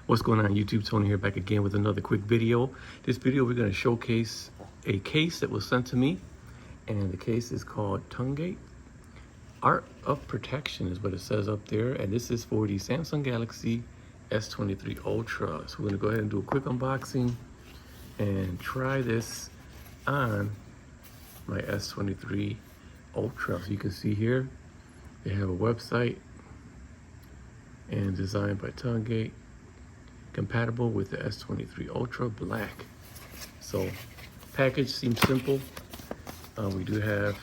What's going on YouTube? Tony here, back again with another quick video. This video we're going to showcase a case that was sent to me, and the case is called Tongate Art of Protection is what it says up there, and this is for the Samsung Galaxy S23 Ultra. So we're going to go ahead and do a quick unboxing and try this on my S23 Ultra. So you can see here they have a website and designed by Tongate, compatible with the S23 Ultra Black. So package seems simple. We do have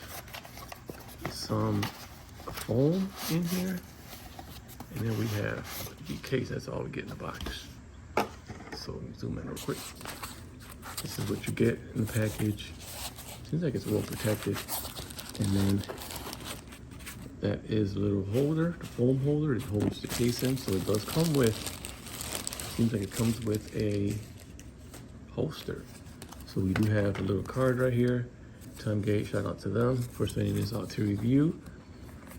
some foam in here, and then we have the case. That's all we get in the box. So let me zoom in real quick. This is what you get in the package. Seems like it's well protected. And then that is a little holder, the foam holder. It holds the case in, so it does come with, seems like it comes with a holster. So we do have a little card right here. Tongate, shout out to them for sending this out to review.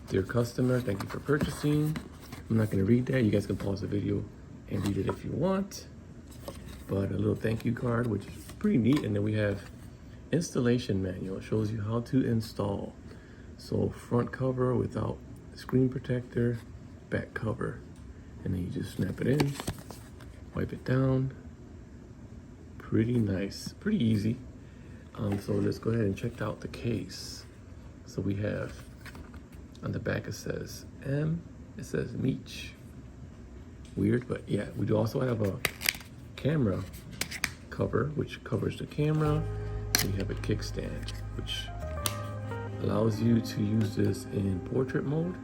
Dear customer, thank you for purchasing. I'm not going to read that. You guys can pause the video and read it if you want. But a little thank you card, which is pretty neat. And then we have installation manual. It shows you how to install. So front cover without screen protector, back cover. And then you just snap it in, wipe it down. Pretty nice, pretty easy. So let's go ahead and check out the case. So we have, on the back it says M, it says Meech. Weird, but yeah, we do also have a camera cover, which covers the camera. We have a kickstand, which allows you to use this in portrait mode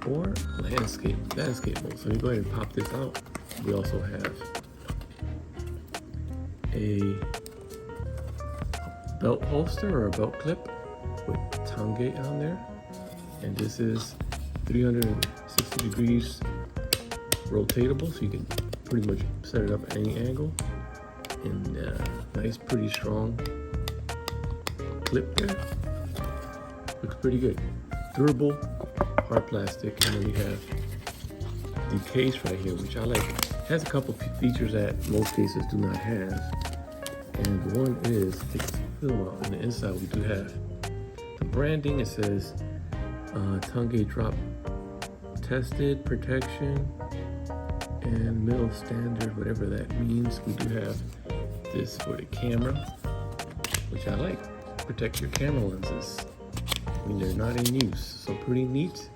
or landscape mode. So you go ahead and pop this out. We also have a belt holster or a belt clip with Tongate on there, and this is 360 degrees rotatable, so you can pretty much set it up at any angle. And nice, pretty strong clip there. Looks pretty good. Durable, hard plastic. And then we have the case right here, which I like. It has a couple features that most cases do not have. And one is, take this film out. On the inside, we do have the branding. It says Tongate drop tested protection and middle standard, whatever that means. We do have this for the camera, which I like. Protect your camera lenses when they're not in use. So pretty neat.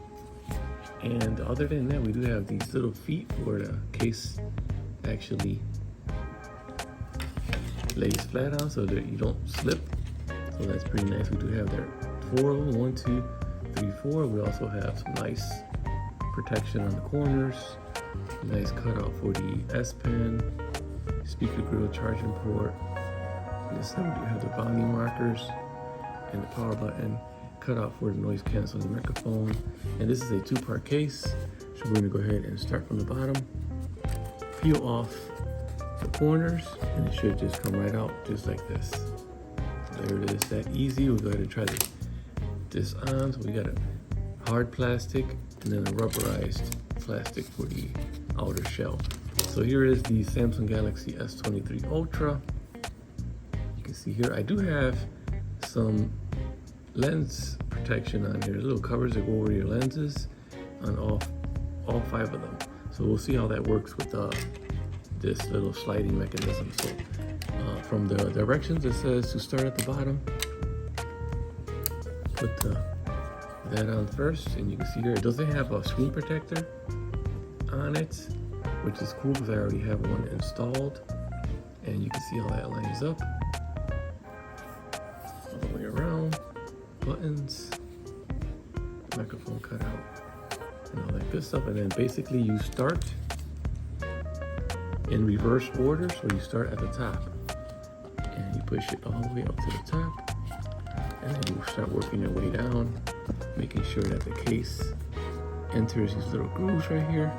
And other than that, we do have these little feet where the case actually lays flat on so that you don't slip. So that's pretty nice. We do have there 4 of them, 1, 2, 3, 4. We also have some nice protection on the corners. Nice cutout for the S Pen, speaker grill, charging port. And this side we do have the volume markers and the power button. Cutout for the noise canceling microphone. And this is a 2-part case. So we're gonna go ahead and start from the bottom, peel off the corners, and it should just come right out just like this. There it is, that easy. We'll go ahead and try this on. So we got a hard plastic and then a rubberized plastic for the outer shell. So here is the Samsung Galaxy S23 Ultra. You can see here I do have some lens protection on here, little covers that go over your lenses on all 5 of them. So we'll see how that works with this little sliding mechanism. So from the directions, it says to start at the bottom, put that on first, and you can see here it doesn't have a screen protector on it, which is cool because I already have one installed. And you can see how that lines up all the way around. Buttons, microphone cutout, and all that good stuff. And then basically you start in reverse order, so you start at the top and you push it all the way up to the top, and then you start working your way down, making sure that the case enters these little grooves right here,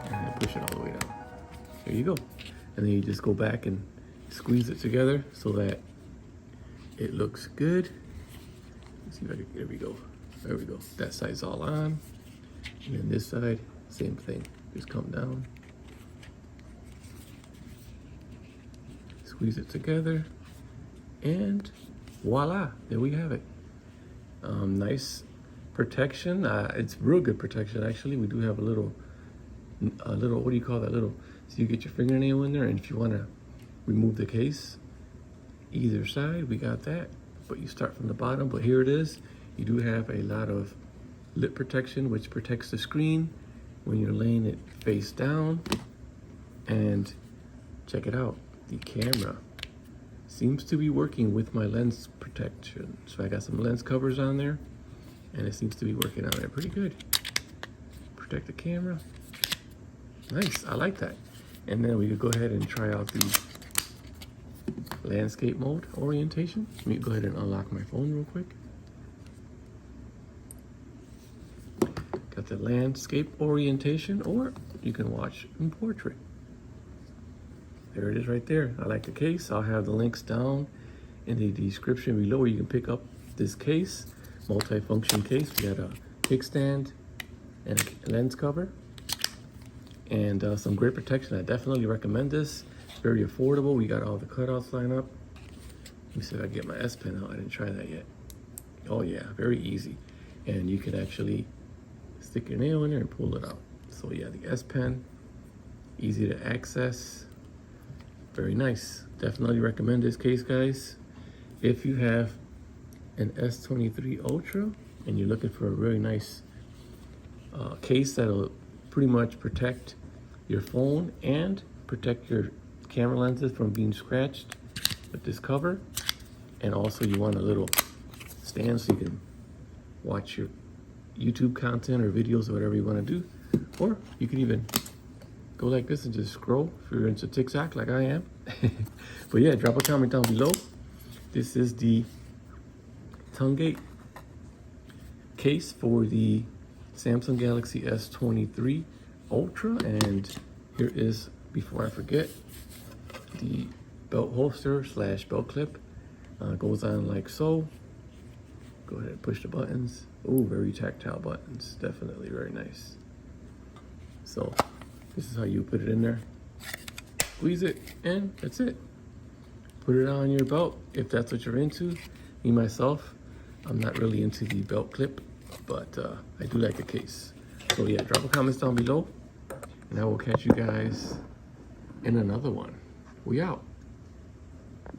and then push it all the way down. There you go. And then you just go back and squeeze it together so that it looks good. Let's see if I can, there we go. There we go. That side's all on. And then this side, same thing. Just come down Squeeze it together, and voila, there we have it. Nice protection. It's real good protection, actually. We do have a little, what do you call that? So you get your fingernail in there, and if you want to remove the case, either side, we got that. But you start from the bottom, but here it is. You do have a lot of lip protection, which protects the screen when you're laying it face down. And check it out, the camera seems to be working with my lens protection. So I got some lens covers on there, and it seems to be working on there pretty good. Protect the camera. Nice, I like that. And then we could go ahead and try out the landscape mode orientation. Let me go ahead and unlock my phone real quick. Got the landscape orientation, or you can watch in portrait. There it is right there. I like the case. I'll have the links down in the description below where you can pick up this case, multi-function case. We got a kickstand and a lens cover, and some great protection. I definitely recommend this. It's very affordable. We got all the cutouts lined up. Let me see if I can get my S Pen out. I didn't try that yet. Oh yeah, very easy. And you can actually stick your nail in there and pull it out. So yeah, the S Pen, easy to access. Very nice. Definitely recommend this case, guys. If you have an S23 Ultra and you're looking for a really nice case that'll pretty much protect your phone and protect your camera lenses from being scratched with this cover, and also you want a little stand so you can watch your YouTube content or videos or whatever you want to do, or you can even go like this and just scroll if you're into TikTok like I am. But yeah, drop a comment down below. This is the Tongate case for the Samsung Galaxy S23 Ultra. And here is, before I forget, the belt holster / belt clip. Goes on like so. Go ahead and push the buttons. Oh, very tactile buttons. Definitely very nice. So this is how you put it in there. Squeeze it, and that's it. Put it on your belt if that's what you're into. Me, myself, I'm not really into the belt clip, but I do like the case. So yeah, drop a comments down below, and I will catch you guys in another one. We out.